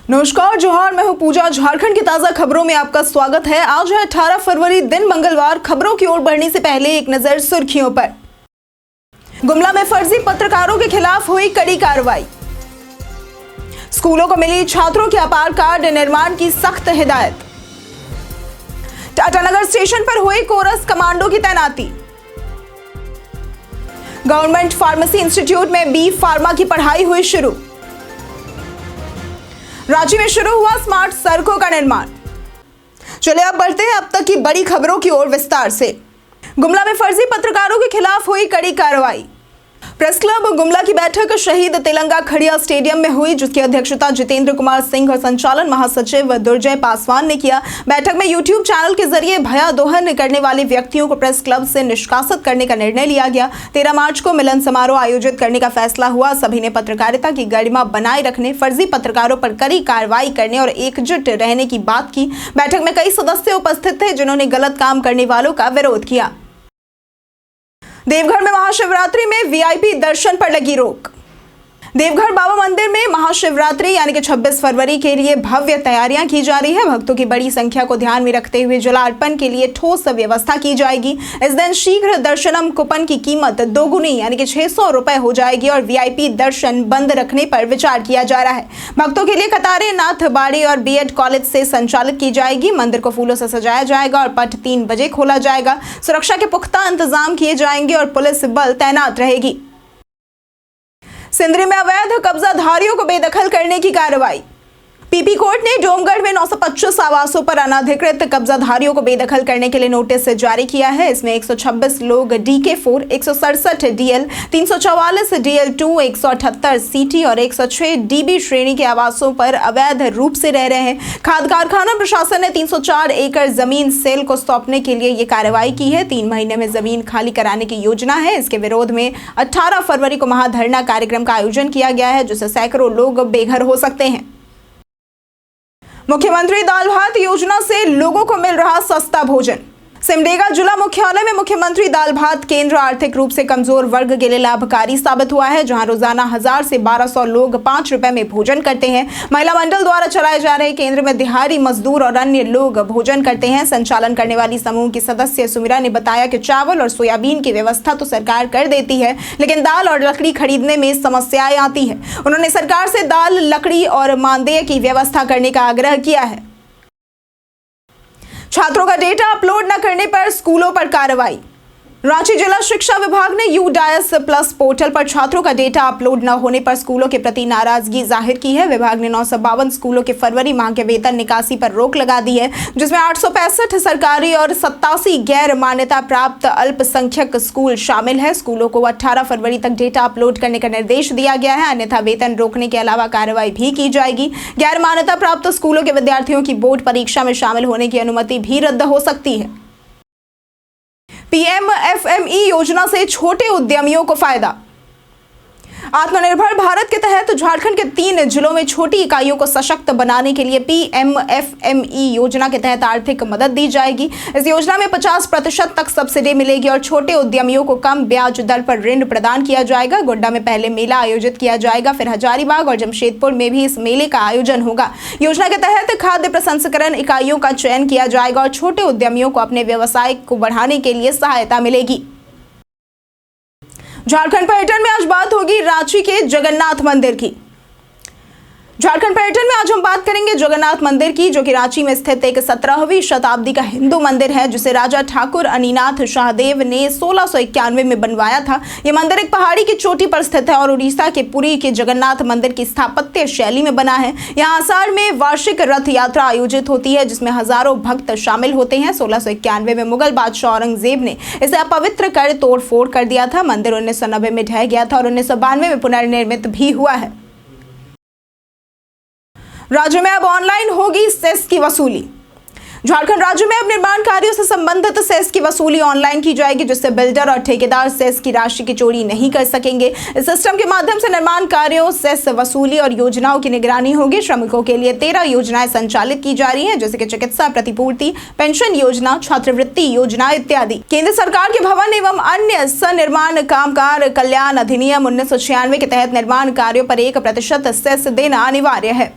नमस्कार, जोहार। मैं हूं पूजा। झारखंड की ताजा खबरों में आपका स्वागत है। आज है 18 फरवरी, दिन मंगलवार। खबरों की ओर बढ़ने से पहले एक नजर सुर्खियों पर। गुमला में फर्जी पत्रकारों के खिलाफ हुई कड़ी कार्रवाई। स्कूलों को मिली छात्रों के अपार कार्ड निर्माण की सख्त हिदायत। टाटानगर स्टेशन पर हुई कोरस कमांडो की तैनाती। गवर्नमेंट फार्मेसी इंस्टीट्यूट में बी फार्मा की पढ़ाई हुई शुरू। रांची में शुरू हुआ स्मार्ट सड़कों का निर्माण। चलिए अब बढ़ते हैं अब तक की बड़ी खबरों की ओर विस्तार से। गुमला में फर्जी पत्रकारों के खिलाफ हुई कड़ी कार्रवाई। प्रेस क्लब गुमला की बैठक शहीद तिलंगा खड़िया स्टेडियम में हुई, जिसकी अध्यक्षता जितेंद्र कुमार सिंह और संचालन महासचिव दुर्जय पासवान ने किया। बैठक में यूट्यूब चैनल के जरिए भया दोहन करने वाले व्यक्तियों को प्रेस क्लब से निष्कासित करने का निर्णय लिया गया। 13 मार्च को मिलन समारोह आयोजित करने का फैसला हुआ। सभी ने पत्रकारिता की गरिमा बनाए रखने, फर्जी पत्रकारों पर कड़ी कार्रवाई करने और एकजुट रहने की बात की। बैठक में कई सदस्य उपस्थित थे जिन्होंने गलत काम करने वालों का विरोध किया। देवघर में महाशिवरात्रि में वीआईपी दर्शन पर लगी रोक। देवघर बाबा मंदिर में महाशिवरात्रि यानी कि 26 फरवरी के लिए भव्य तैयारियां की जा रही है। भक्तों की बड़ी संख्या को ध्यान में रखते हुए जलार्पण के लिए ठोस व्यवस्था की जाएगी। इस दिन शीघ्र दर्शनम कूपन की कीमत दोगुनी यानी कि 600 रुपए हो जाएगी और वीआईपी दर्शन बंद रखने पर विचार किया जा रहा है। भक्तों के लिए कतारें नाथबाड़ी और बीएड कॉलेज से संचालित की जाएगी। मंदिर को फूलों से सजाया जाएगा और पट 3 बजे खोला जाएगा। सुरक्षा के पुख्ता इंतजाम किए जाएंगे और पुलिस बल तैनात रहेगी। सिंदरी में अवैध कब्जाधारियों को बेदखल करने की कार्रवाई। पीपी कोर्ट ने डोमगढ़ में 925 आवासों पर अनाधिकृत कब्जाधारियों को बेदखल करने के लिए नोटिस जारी किया है। इसमें 126 लोग DK4, 167 DL, 344 DL2, 178 CT और 106 DB श्रेणी के आवासों पर अवैध रूप से रह रहे हैं। खाद्य कारखाना प्रशासन ने 304 एकड़ जमीन सेल को सौंपने के लिए ये कार्रवाई की है। 3 महीने में जमीन खाली कराने की योजना है। इसके विरोध में 18 फरवरी को महाधरना कार्यक्रम का आयोजन किया गया है, जिससे सैकड़ों लोग बेघर हो सकते हैं। मुख्यमंत्री दाल भात योजना से लोगों को मिल रहा सस्ता भोजन। सिमडेगा जिला मुख्यालय में मुख्यमंत्री दाल भात केंद्र आर्थिक रूप से कमजोर वर्ग के लिए लाभकारी साबित हुआ है, जहां रोजाना 1000 से 1200 लोग 5 रुपए में भोजन करते हैं। महिला मंडल द्वारा चलाए जा रहे केंद्र में दिहाड़ी मजदूर और अन्य लोग भोजन करते हैं। संचालन करने वाली समूह की सदस्य सुमिरा ने बताया कि चावल और सोयाबीन की व्यवस्था तो सरकार कर देती है, लेकिन दाल और लकड़ी खरीदने में समस्याएं आती है। उन्होंने सरकार से दाल, लकड़ी और मानदेय की व्यवस्था करने का आग्रह किया है। छात्रों का डेटा अपलोड न करने पर स्कूलों पर कार्रवाई। रांची जिला शिक्षा विभाग ने UDAS प्लस पोर्टल पर छात्रों का डेटा अपलोड न होने पर स्कूलों के प्रति नाराजगी जाहिर की है। विभाग ने 952 स्कूलों के फरवरी माह के वेतन निकासी पर रोक लगा दी है, जिसमें 865 सरकारी और 87 गैर मान्यता प्राप्त अल्पसंख्यक स्कूल शामिल है। स्कूलों को 18 फरवरी तक डेटा अपलोड करने का निर्देश दिया गया है, अन्यथा वेतन रोकने के अलावा कार्रवाई भी की जाएगी। गैर मान्यता प्राप्त स्कूलों के विद्यार्थियों की बोर्ड परीक्षा में शामिल होने की अनुमति भी रद्द हो सकती है। PMFME योजना से छोटे उद्यमियों को फायदा। आत्मनिर्भर भारत के तहत झारखंड के 3 जिलों में छोटी इकाइयों को सशक्त बनाने के लिए PMFME योजना के तहत आर्थिक मदद दी जाएगी। इस योजना में 50% तक सब्सिडी मिलेगी और छोटे उद्यमियों को कम ब्याज दर पर ऋण प्रदान किया जाएगा। गोड्डा में पहले मेला आयोजित किया जाएगा, फिर हजारीबाग और जमशेदपुर में भी इस मेले का आयोजन होगा। योजना के तहत खाद्य प्रसंस्करण इकाइयों का चयन किया जाएगा और छोटे उद्यमियों को अपने व्यवसाय को बढ़ाने के लिए सहायता मिलेगी। झारखंड पर्यटन में आज बात होगी रांची के जगन्नाथ मंदिर की। झारखंड पर्यटन में आज हम बात करेंगे जगन्नाथ मंदिर की, जो कि रांची में स्थित एक 17वीं शताब्दी का हिंदू मंदिर है, जिसे राजा ठाकुर अनीनाथ शाहदेव ने 1691 में बनवाया था। यह मंदिर एक पहाड़ी की चोटी पर स्थित है और उड़ीसा के पुरी के जगन्नाथ मंदिर की स्थापत्य शैली में बना है। यहाँ आषाढ़ में वार्षिक रथ यात्रा आयोजित होती है, जिसमें हजारों भक्त शामिल होते हैं। 1691 में मुगल बादशाह औरंगजेब ने इसे अपवित्र कर तोड़फोड़ कर दिया था। मंदिर 1990 में ढह गया था और 1992 में पुनर्निर्मित भी हुआ है। राज्य में अब ऑनलाइन होगी सेस की वसूली। झारखंड राज्य में अब निर्माण कार्यों से संबंधित सेस की वसूली ऑनलाइन की जाएगी, जिससे बिल्डर और ठेकेदार सेस की राशि की चोरी नहीं कर सकेंगे। इस सिस्टम के माध्यम से निर्माण कार्यों, सेस वसूली और योजनाओं की निगरानी होगी। श्रमिकों के लिए 13 योजनाएं संचालित की जा रही हैं, जैसे कि चिकित्सा प्रतिपूर्ति, पेंशन योजना, छात्रवृत्ति योजना इत्यादि। केंद्र सरकार के भवन एवं अन्य सनिर्माण कामगार कल्याण अधिनियम 1996 के तहत निर्माण कार्यों पर 1% सेस देना अनिवार्य है।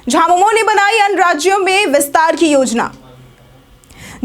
झामुमो ने बनाई अन्य राज्यों में विस्तार की योजना।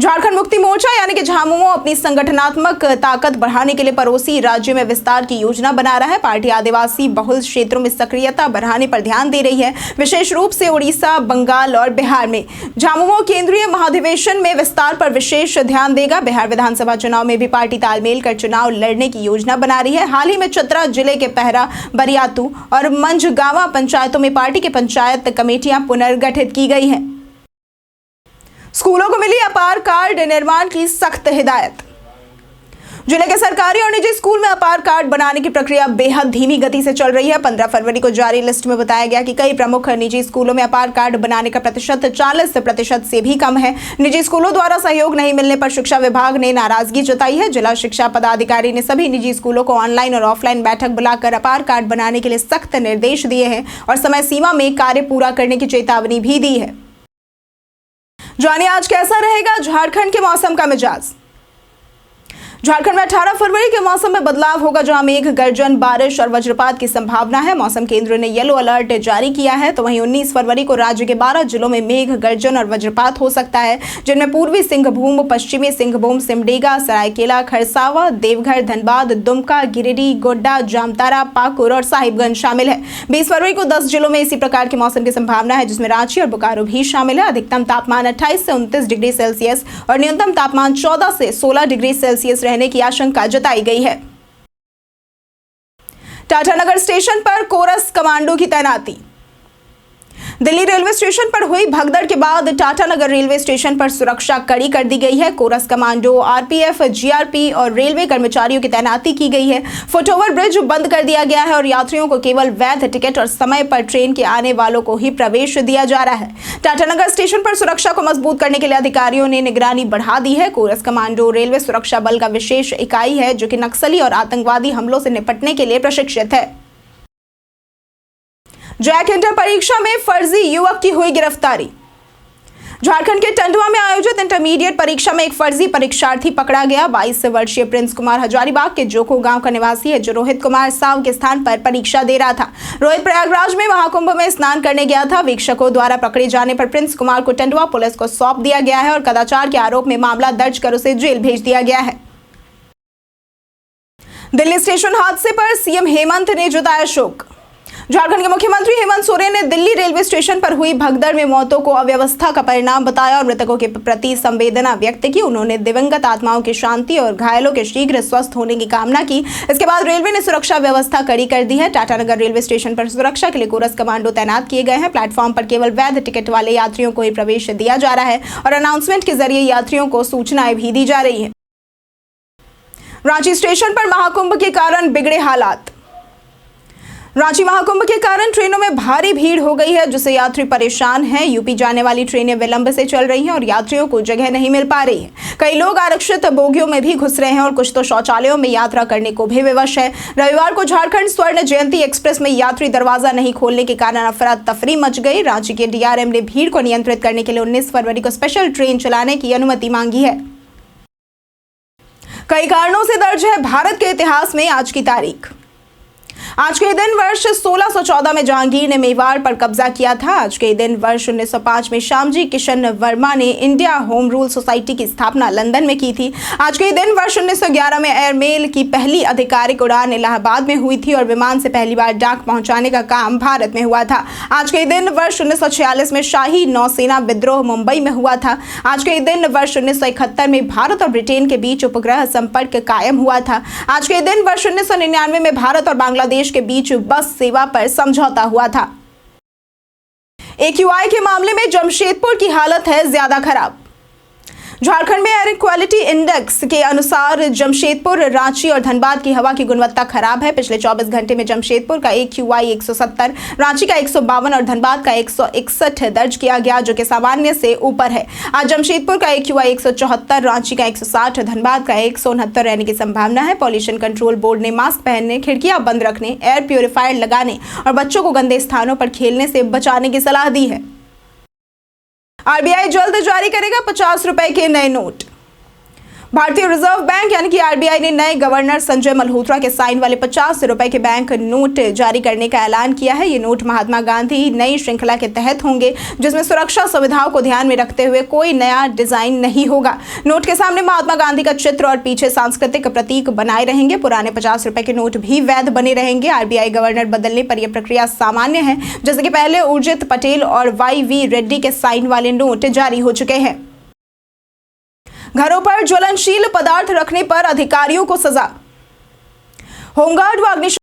झारखंड मुक्ति मोर्चा यानी कि झामुमो अपनी संगठनात्मक ताकत बढ़ाने के लिए पड़ोसी राज्यों में विस्तार की योजना बना रहा है। पार्टी आदिवासी बहुल क्षेत्रों में सक्रियता बढ़ाने पर ध्यान दे रही है, विशेष रूप से उड़ीसा, बंगाल और बिहार में। झामुमो केंद्रीय महाधिवेशन में विस्तार पर विशेष ध्यान देगा। बिहार विधानसभा चुनाव में भी पार्टी तालमेल कर चुनाव लड़ने की योजना बना रही है। हाल ही में चतरा जिले के पहरा, बरियातू और मंझगावा पंचायतों में पार्टी के पंचायत कमेटियां पुनर्गठित की गई हैं। स्कूलों को मिली अपार कार्ड निर्माण की सख्त हिदायत। जिले के सरकारी और निजी स्कूल में अपार कार्ड बनाने की प्रक्रिया बेहद धीमी गति से चल रही है। 15 फरवरी को जारी लिस्ट में बताया गया कि कई प्रमुख निजी स्कूलों में अपार कार्ड बनाने का प्रतिशत 40% से भी कम है। निजी स्कूलों द्वारा सहयोग नहीं मिलने पर शिक्षा विभाग ने नाराजगी जताई है। जिला शिक्षा पदाधिकारी ने सभी निजी स्कूलों को ऑनलाइन और ऑफलाइन बैठक बुलाकर अपार कार्ड बनाने के लिए सख्त निर्देश दिए हैं और समय सीमा में कार्य पूरा करने की चेतावनी भी दी है। जानिए आज कैसा रहेगा झारखंड के मौसम का मिजाज। झारखंड में 18 फरवरी के मौसम में बदलाव होगा, जहां मेघ गर्जन, बारिश और वज्रपात की संभावना है। मौसम केंद्र ने येलो अलर्ट जारी किया है। तो वहीं 19 फरवरी को राज्य के 12 जिलों में मेघ गर्जन और वज्रपात हो सकता है, जिनमें पूर्वी सिंहभूम, पश्चिमी सिंहभूम, सिमडेगा, सरायकेला, खरसावा, देवघर, धनबाद, दुमका, गिरिडीह, गोड्डा, जामताड़ा, पाकुड़ और साहिबगंज शामिल है। 20 फरवरी को 10 जिलों में इसी प्रकार के मौसम की संभावना है, जिसमें रांची और बोकारो भी शामिल है। अधिकतम तापमान 28 से 29 डिग्री सेल्सियस और न्यूनतम तापमान 14 से 16 डिग्री सेल्सियस रहने की आशंका जताई गई है। टाटानगर स्टेशन पर कोरस कमांडो की तैनाती। दिल्ली रेलवे स्टेशन पर हुई भगदड़ के बाद टाटानगर रेलवे स्टेशन पर सुरक्षा कड़ी कर दी गई है। कोरस कमांडो, आरपीएफ, जीआरपी और रेलवे कर्मचारियों की तैनाती की गई है। फुटओवर ब्रिज बंद कर दिया गया है और यात्रियों को केवल वैध टिकट और समय पर ट्रेन के आने वालों को ही प्रवेश दिया जा रहा है। टाटानगर स्टेशन पर सुरक्षा को मजबूत करने के लिए अधिकारियों ने निगरानी बढ़ा दी है। कोरस कमांडो रेलवे सुरक्षा बल का विशेष इकाई है, जो कि नक्सली और आतंकवादी हमलों से निपटने के लिए प्रशिक्षित है। जैक इंटर परीक्षा में फर्जी युवक की हुई गिरफ्तारी। झारखंड के टंडवा में आयोजित इंटरमीडिएट परीक्षा में एक फर्जी परीक्षार्थी पकड़ा गया। 22 वर्षीय प्रिंस कुमार हजारीबाग के जोको गांव का निवासी है, जो रोहित कुमार साव के स्थान पर परीक्षा दे रहा था। रोहित प्रयागराज में महाकुंभ में स्नान करने गया था। वीक्षकों द्वारा पकड़े जाने पर प्रिंस कुमार को टंडवा पुलिस को सौंप दिया गया है और कदाचार के आरोप में मामला दर्ज कर उसे जेल भेज दिया गया है। दिल्ली स्टेशन हादसे पर सीएम हेमंत ने जताया शोक। झारखंड के मुख्यमंत्री हेमंत सोरेन ने दिल्ली रेलवे स्टेशन पर हुई भगदड़ में मौतों को अव्यवस्था का परिणाम बताया और मृतकों के प्रति संवेदना व्यक्त की। उन्होंने दिवंगत आत्माओं की शांति और घायलों के शीघ्र स्वस्थ होने की कामना की। इसके बाद रेलवे ने सुरक्षा व्यवस्था कड़ी कर दी है। टाटानगर रेलवे स्टेशन पर सुरक्षा के लिए कोरस कमांडो तैनात किए गए हैं। प्लेटफॉर्म पर केवल वैध टिकट वाले यात्रियों को ही प्रवेश दिया जा रहा है और अनाउंसमेंट के जरिए यात्रियों को सूचनाएं भी दी जा रही है। रांची स्टेशन पर महाकुंभ के कारण बिगड़े हालात। रांची महाकुंभ के कारण ट्रेनों में भारी भीड़ हो गई है, जिससे यात्री परेशान हैं। यूपी जाने वाली ट्रेनें विलंब से चल रही हैं और यात्रियों को जगह नहीं मिल पा रही है। कई लोग आरक्षित बोगियों में भी घुस रहे हैं और कुछ तो शौचालयों में यात्रा करने को भी विवश है। रविवार को झारखंड स्वर्ण जयंती एक्सप्रेस में यात्री दरवाजा नहीं खोलने के कारण अफरा तफरी मच गई। रांची के डीआरएम ने भीड़ को नियंत्रित करने के लिए 19 फरवरी को स्पेशल ट्रेन चलाने की अनुमति मांगी है। कई कारणों से दर्ज है भारत के इतिहास में आज की तारीख। आज के दिन वर्ष 1614 में जहांगीर ने मेवाड़ पर कब्जा किया था। आज के दिन वर्ष 1905 में श्यामजी किशन वर्मा ने इंडिया होम रूल सोसाइटी की स्थापना लंदन में की थी। आज के दिन वर्ष 1911 में एयरमेल की पहली आधिकारिक उड़ान इलाहाबाद में हुई थी और विमान से पहली बार डाक पहुंचाने का काम भारत में हुआ था। आज के दिन वर्ष 1946 में शाही नौसेना विद्रोह मुंबई में हुआ था। आज के दिन वर्ष 1971 में भारत और ब्रिटेन के बीच उपग्रह संपर्क कायम हुआ था। आज के दिन वर्ष 1999 में भारत और बांग्लादेश के बीच बस सेवा पर समझौता हुआ था। AQI के मामले में जमशेदपुर की हालत है ज्यादा खराब। झारखंड में एयर क्वालिटी इंडेक्स के अनुसार जमशेदपुर, रांची और धनबाद की हवा की गुणवत्ता खराब है। पिछले 24 घंटे में जमशेदपुर का AQI 170, रांची का 152 और धनबाद का 161 दर्ज किया गया, जो कि सामान्य से ऊपर है। आज जमशेदपुर का AQI 174, रांची का 160, धनबाद का 169 रहने की संभावना है। पॉल्यूशन कंट्रोल बोर्ड ने मास्क पहनने, खिड़कियां बंद रखने, एयर प्यूरिफायर लगाने और बच्चों को गंदे स्थानों पर खेलने से बचाने की सलाह दी है। RBI जल्द जारी करेगा 50 रुपए के नए नोट। भारतीय रिजर्व बैंक यानी कि आरबीआई ने नए गवर्नर संजय मल्होत्रा के साइन वाले 50 रुपए के बैंक नोट जारी करने का ऐलान किया है। ये नोट महात्मा गांधी नई श्रृंखला के तहत होंगे, जिसमें सुरक्षा सुविधाओं को ध्यान में रखते हुए कोई नया डिजाइन नहीं होगा। नोट के सामने महात्मा गांधी का चित्र और पीछे सांस्कृतिक प्रतीक बनाए रहेंगे। पुराने 50 रुपए के नोट भी वैध बने रहेंगे। आरबीआई गवर्नर बदलने पर यह प्रक्रिया सामान्य है, जैसे कि पहले उर्जित पटेल और वाई.वी. रेड्डी के साइन वाले नोट जारी हो चुके हैं। घरों पर ज्वलनशील पदार्थ रखने पर अधिकारियों को सजा। होमगार्ड व अग्निशमन